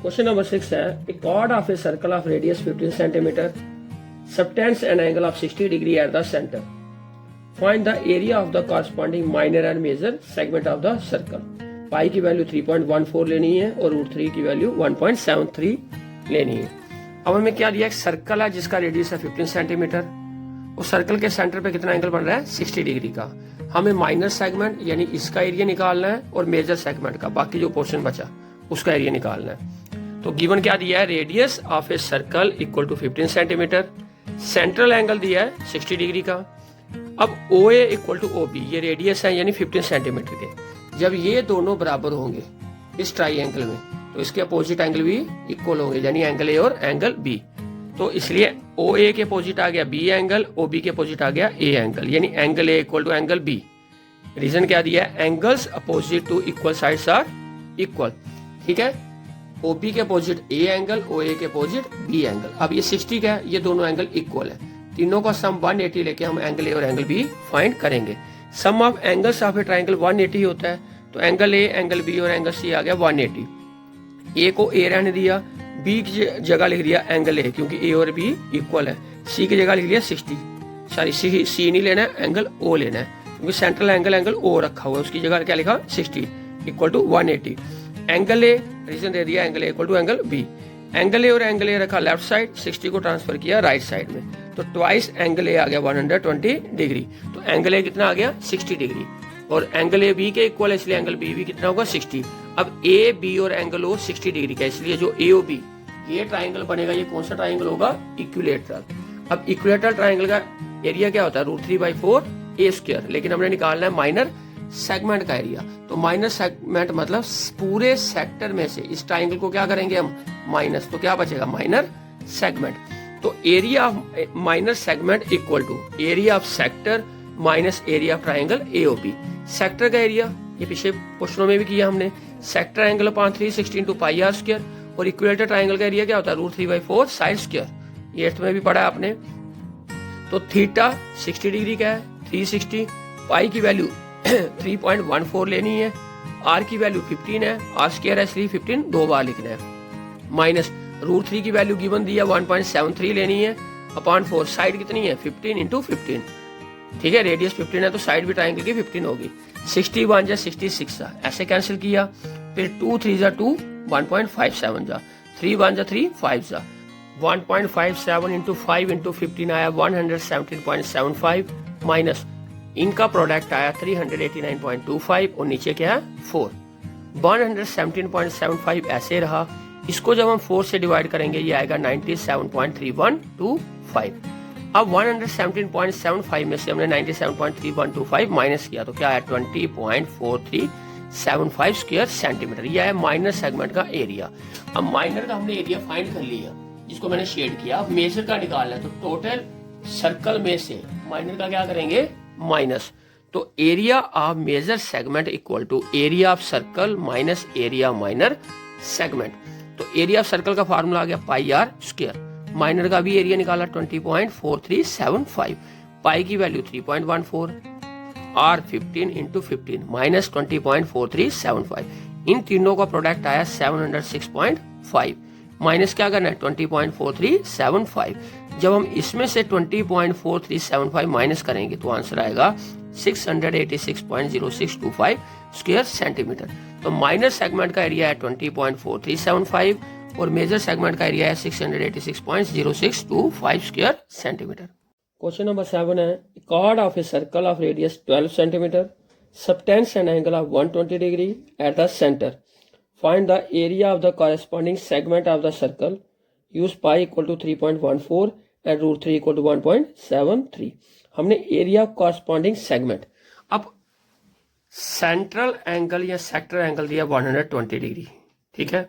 Question number 6 है ए chord of a circle of radius 15 centimeter subtends an angle of 60 degree at the center. Find the area of the corresponding minor and major segment of the circle. पाई की value 3.14 लेनी है और √3 की value 1.73 लेनी है। अब हमें क्या दिया, एक सर्कल है जिसका रेडियस है 15 सेंटीमीटर। उस सर्कल के सेंटर पे कितना एंगल बन रहा है, 60 डिग्री का। हमें माइनर सेगमेंट यानी इसका एरिया निकालना है और मेजर सेगमेंट का, बाकी जो पोर्शन बचा उसका एरिया निकालना है। तो गिवन क्या दिया है, radius of a circle equal to 15 centimetre, central angle दिया है 60 डिग्री का। अब O A equal to O B, ये रेडियस है यानी 15 सेंटीमीटर के। जब ये दोनों बराबर होंगे इस ट्राइंगल में तो इसके अपोजिट एंगल भी इक्वल होंगे, यानी एंगल ए और एंगल बी। तो इसलिए ओ ए के अपोजिट आ गया बी एंगल, ओ बी के अपोजिट आ गया ए एंगल, यानी angle A equal to angle B. Reason क्या दिया है, angles opposite to equal sides are equal. ठीक है, ओ बी के opposite A angle, O A के अपोजिट बी एंगल। अब ये 60 का है, ये दोनों एंगल इक्वल है। तीनों का सम 180 लेके हम एंगल ए और एंगल बी फाइंड करेंगे। Sum of angles of a triangle 180 होता है, तो एंगल ए, एंगल बी और एंगल सी आ गया 180। ए को ए रहने दिया, बी की जगह लिख दिया एंगल ए क्योंकि ए और बी इक्वल है। सी की जगह लिख दिया 60, सॉरी सी नहीं लेना है, एंगल ओ लेना है क्योंकि सेंट्रल एंगल ओ रखा हुआ है, उसकी जगह क्या लिखा 60 equal to 180। Angle A reason दे दिया angle A equal to angle B. Angle A और एंगल ए रखा लेफ्ट साइड, 60 को ट्रांसफर किया राइट साइड में, तो ट्वाइस एंगल ए आ गया 120 डिग्री। तो एंगल ए कितना आ गया 60 डिग्री और एंगल ए बी के इक्वल है, इसलिए एंगल बी भी कितना होगा 60। अब ए बी और एंगल ओ 60 डिग्री का, इसलिए जो ए ओ बी ये ट्राइंगल बनेगा, ये कौन सा ट्राइंगल होगा, इक्विलेटरल। अब इक्विलेटरल ट्राइंगल का एरिया क्या होता है, √3/4 ए स्क्वायर, लेकिन हमने निकालना है माइनर सेगमेंट का एरिया। तो माइनस सेगमेंट मतलब पूरे सेक्टर में से इस ट्राइंगल को क्या करेंगे हम, माइनस, तो क्या बचेगा माइनर सेगमेंट। तो area of minor segment equal to area of sector minus area of triangle AOB. Sector का एरिया ये पिछले क्वेश्चनों में भी किया हमने, sector angle upon 360 into pi r square, और इक्विलेटर ट्राइंगल का एरिया क्या होता है √3/4 साइड स्क्वायर, ये 8th में भी पढ़ा है आपने। तो थीटा 60 डिग्री का है, 360, पाई की वैल्यू 3.14 लेनी है, आर की वैल्यू 15 है, आर स्क्वायर है इसलिए 15 दो बार लिखना है, माइनस √3 की वैल्यू गिवन दी है 1.73 लेनी है, अपॉन 4 साइड कितनी है 15 इंटू 15। ठीक है, रेडियस 15 है तो साइड भी ट्राइंगल की 15 होगी। 61 जा 66 जा, ऐसे कैंसिल किया, फिर 2 3 जा 2, 1.57 जा, 3 1 जा 3, 5 जा, 1.57 इंटू 5 इंटू 15 आया 117.75, माइनस इनका प्रोडक्ट आया 389.25 और नीचे क्या है 4, 117.75 ऐसे रहा। इसको जब हम 4 से डिवाइड करेंगे ये आएगा 97.3125। अब 117.75 में से हमने 97.3125 माइनस किया तो क्या है 20.4375 स्क्वायर सेंटीमीटर। यह है माइनर सेगमेंट का एरिया। अब माइनर का हमने एरिया फाइंड कर लिया जिसको मैंने शेड किया। अब मेजर का निकालना है तो टोटल सर्कल में से माइनर का क्या करेंगे माइनस, तो area of major segment equal to area of circle minus area minor segment. तो एरिया ऑफ सर्कल का फार्मूला आ गया पाई आर स्क्वायर, माइनर का भी एरिया निकाला 20.4375, पाई की वैल्यू 3.14, आर 15 इंटू 15 माइनस 20.4375, इन तीनों का प्रोडक्ट आया 706.5, माइनस क्या करना है 20.4375। जब हम इसमें से 20.4375 माइनस करेंगे तो आंसर आएगा 686.0625 स्क्वायर सेंटीमीटर। तो माइनर सेगमेंट का एरिया है 20.4375 और मेजर सेगमेंट का एरिया है 686.0625 स्क्वायर सेंटीमीटर। क्वेश्चन नंबर 7 है chord of a circle of radius 12 centimeter subtends an angle of 120 degree at the center. Find the area of the corresponding segment of the circle. Use pi equal to 3.14 and √3 equal to 1.73. हमने area of corresponding segment, अब central angle या sector angle दिया 120 degree, ठीक है,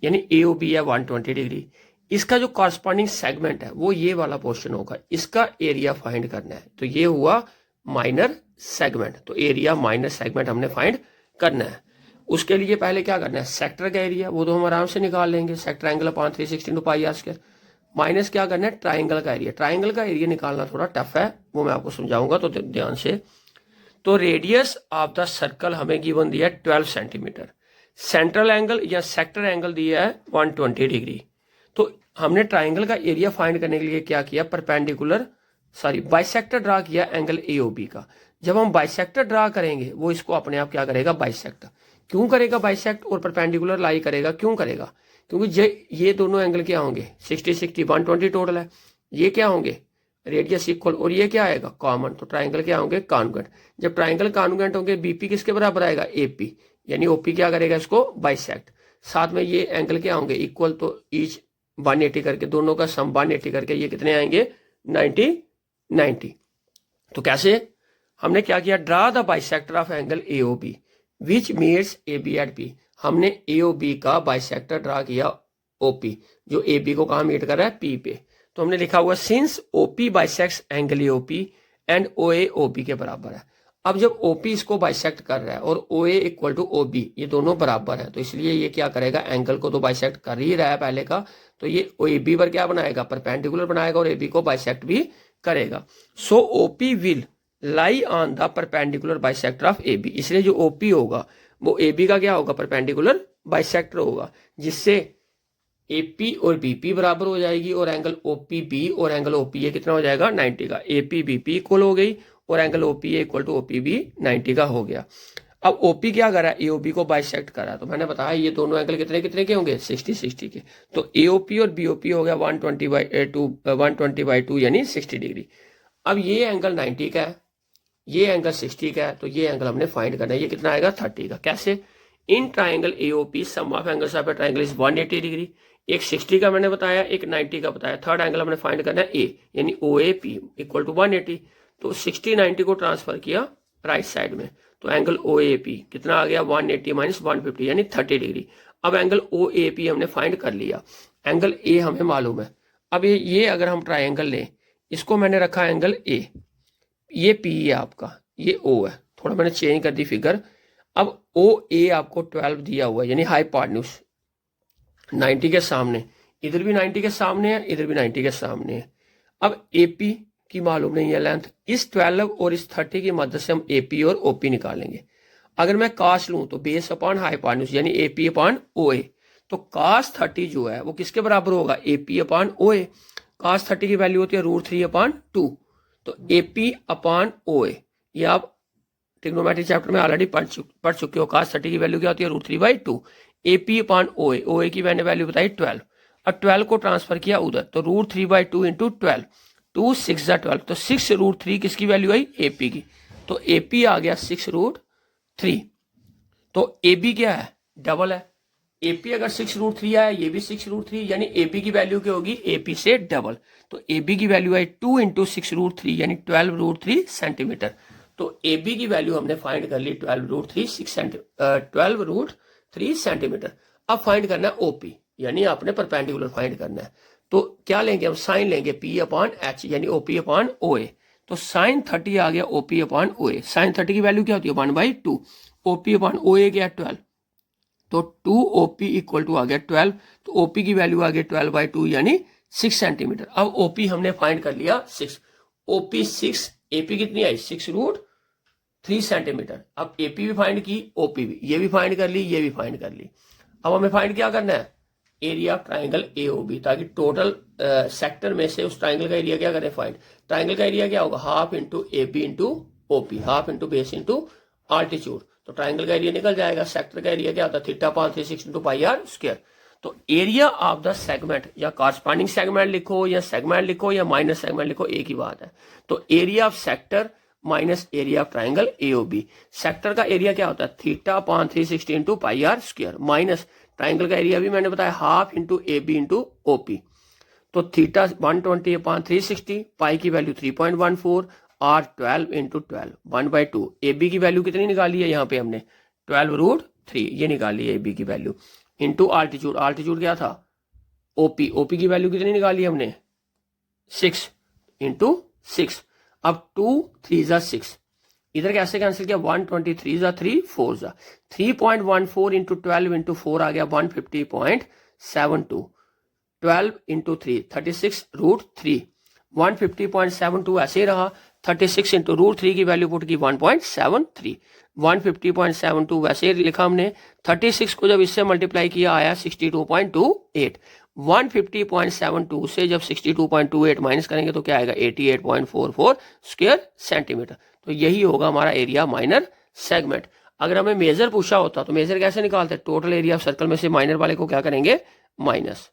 यानी AOB है 120 degree. इसका जो कॉरस्पॉन्डिंग सेगमेंट है वो ये वाला पोर्शन होगा, इसका एरिया फाइंड करना है। तो ये हुआ माइनर सेगमेंट, तो एरिया माइनर सेगमेंट हमने फाइंड करना है। उसके लिए पहले क्या करना है, सेक्टर का एरिया वो तो हम आराम से निकाल लेंगे, sector angle upon 360 into pi r square, minus क्या करना है ट्राइंगल का एरिया। ट्राइंगल का एरिया निकालना थोड़ा टफ है, वो मैं आपको समझाऊंगा तो ध्यान से। तो रेडियस ऑफ द सर्कल हमें गिवन दिया 12 सेंटीमीटर, सेंट्रल एंगल या सेक्टर एंगल दिया है 120 डिग्री। तो हमने ट्राइंगल का एरिया फाइंड करने के लिए क्या किया, बाइसेक्टर ड्रा किया एंगल AOB का। जब हम बाइसेक्टर ड्रा करेंगे वो इसको अपने आप क्या करेगा, बाइसेक्ट। क्यों करेगा बाइसेक्ट और परपेंडिकुलर लाई करेगा, क्यों करेगा, क्योंकि ये दोनों एंगल क्या होंगे 60 60 120 टोटल है, ये क्या होंगे रेडियस इक्वल, और ये क्या आएगा कॉमन, तो ट्राइंगल क्या होंगे कॉन्जुगेंट। जब ट्राइंगल कॉन्जुगेंट होंगे BP किसके बराबर आएगा AP, यानी OP क्या करेगा इसको बाइसेक्ट। साथ में ये एंगल क्या होंगे इक्वल, तो ईच 180 करके दोनों का सम 180 करके ये कितने आएंगे 90। तो कैसे हमने क्या किया, draw the bisector of angle AOB which meets AB at P। हमने AOB का बाइसेक्टर ड्रा किया OP, जो AB को कहाँ मीट कर रहा है P पे। तो हमने लिखा हुआ since OP bisects angle AOP and OA OB के बराबर है। अब जब OP इसको बाइसेक्ट कर रहा है और OA इक्वल टू OB ये दोनों बराबर है, तो इसलिए ये क्या करेगा एंगल को तो बाइसेक्ट कर ही रहा है पहले का, तो ये AB पर क्या बनाएगा परपेंडिकुलर बनाएगा और AB को बाइसेक्ट भी करेगा। सो OP will lie on the perpendicular bisector of AB। इसलिए जो OP होगा वो AB का क्या होगा परपेंडिकुलर बाइसेक्टर होगा, जिससे AP और BP बराबर हो जाएगी और एंगल OPB और एंगल OPA कितना हो जाएगा 90 का। AP BP इक्वल हो गई और angle OPA equal to OPB 90 का हो गया। अब OP क्या कर रहा है AOB को बाइसेक्ट कर रहा है, तो मैंने बताया ये दोनों एंगल कितने कितने के होंगे 60 60 के। तो AOP और BOP हो गया 120/2 यानी 60 डिग्री। अब ये एंगल 90 का है, ये एंगल 60 का है, तो ये एंगल हमने फाइंड करना है, ये कितना आएगा 30 का। कैसे, in triangle AOP sum of angles of a triangle is 180 degree. एक 60 का मैंने बताया, एक 90 का बताया। थर्ड एंगल हमने फाइंड करना है A यानी OAP इक्वल टू 180। तो 60 90 को ट्रांसफर किया राइट साइड में, तो एंगल OAP कितना आ गया 180 माइनस 150 यानी 30 डिग्री। अब एंगल OAP हमने फाइंड कर लिया, एंगल A हमें मालूम है। अब ये अगर हम ट्राइंगल लें, इसको मैंने रखा एंगल A, ये P है आपका, ये O है, थोड़ा मैंने चेंज कर दी फिगर। अब OA आपको 12 दिया हुआ है यानी हाइपोटेन्यूज 90 के सामने, इधर भी 90 के सामने है, इधर भी 90 के सामने है। अब AP की मालूम नहीं है लेंथ, इस 12 और इस 30 की मदद से हम AP और OP निकालेंगे। अगर मैं कास लूं तो बेस अपॉन हाइपोटेन्यूज यानी AP अपॉन OA, तो कास 30 जो है वो किसके बराबर होगा AP अपॉन OA। कास 30 की वैल्यू होती है √3/2, तो AP अपॉन OA ये आप ट्रिग्नोमेट्री चैप्टर में ऑलरेडी पढ़ चुके हो। कास 30 की वैल्यू क्या होती है √3/2। AP अपॉन OA, OA की मैंने वैल्यू बताई 12, और 12 को ट्रांसफर किया उधर, तो √3/2 इंटू 12, 2 6 12, तो 6√3 किसकी वैल्यू आई AP की, तो AP आ गया 6√3। तो AB क्या है डबल है, AP अगर 6√3 आया ये भी 6√3 यानी AB की वैल्यू क्या होगी AP से डबल। तो AB की वैल्यू आई 2 इंटू 6√3 यानी 12√3 सेंटीमीटर। तो AB की वैल्यू हमने फाइंड कर ली 12√3 सेंटीमीटर। अब फाइंड करना है OP यानी आपने परपेंडिकुलर फाइंड करना है। तो क्या लेंगे हम, साइन लेंगे P अपॉन H यानी OP अपॉन OA। तो साइन 30 आ गया OP अपॉन OA। साइन 30 की वैल्यू क्या होती है 1/2, OP अपॉन OA क्या 12, तो 2OP इक्वल टू आ गया 12, तो OP की वैल्यू आ गई 12/2 यानी 6 सेंटीमीटर। अब OP हमने फाइंड कर लिया 6, OP 6, AP कितनी आई 6√3 सेंटीमीटर। अब AP भी फाइंड की, OP भी, ये भी फाइंड कर ली, ये भी फाइंड कर ली। अब हमें फाइंड क्या करना है एरिया ऑफ ट्राइंगल AOB, ताकि टोटल सेक्टर में से उस ट्राइंगल का एरिया क्या करें फाइंड। ट्राइंगल का एरिया क्या होगा half into AB into OP, half into base into altitude, तो ट्राइंगल का एरिया निकल जाएगा। सेक्टर का एरिया क्या होता है θ/360 इंटू πr²। तो एरिया ऑफ द सेगमेंट या कॉरस्पॉन्डिंग सेगमेंट लिखो या सेगमेंट लिखो या माइनस सेगमेंट लिखो, एक ही बात है। तो area of sector minus area of triangle AOB। Sector का एरिया क्या होता है θ/360 इंटू πr² माइनस ट्राइंगल का एरिया भी मैंने बताया half into AB into OP। तो θ 120/360, पाई की वैल्यू 3.14 और 12 इंटू 12 1/2। AB की वैल्यू कितनी निकाली है यहाँ पे हमने 12√3 ये निकाली है AB की वैल्यू, इंटू आल्टीट्यूड, आल्टीट्यूड क्या था OP, OP की वैल्यू कितनी निकाली हमने 6 इंटू 6। अब 2 3 × 6, इधर कैसे कैंसिल किया 123 × 3 4 × 3.14 इंटू 12 इंटू 4 आ गया 150.72, 12 इंटू 3 36√3, 150.72 ऐसे ही रहा। 36 इंटू रूट 3 की वैल्यू पुट की 1.73, 150.72 वैसे लिखा हमने। 36 को जब इससे मल्टीप्लाई किया आया 62.28, 150.72 से जब 62.28 माइनस करेंगे तो क्या आएगा 88.44 स्क्वायर सेंटीमीटर। तो यही होगा हमारा एरिया माइनर सेगमेंट। अगर हमें मेजर पूछा होता तो मेजर कैसे निकालते, टोटल एरिया ऑफ सर्कल में से माइनर वाले को क्या करेंगे माइनस।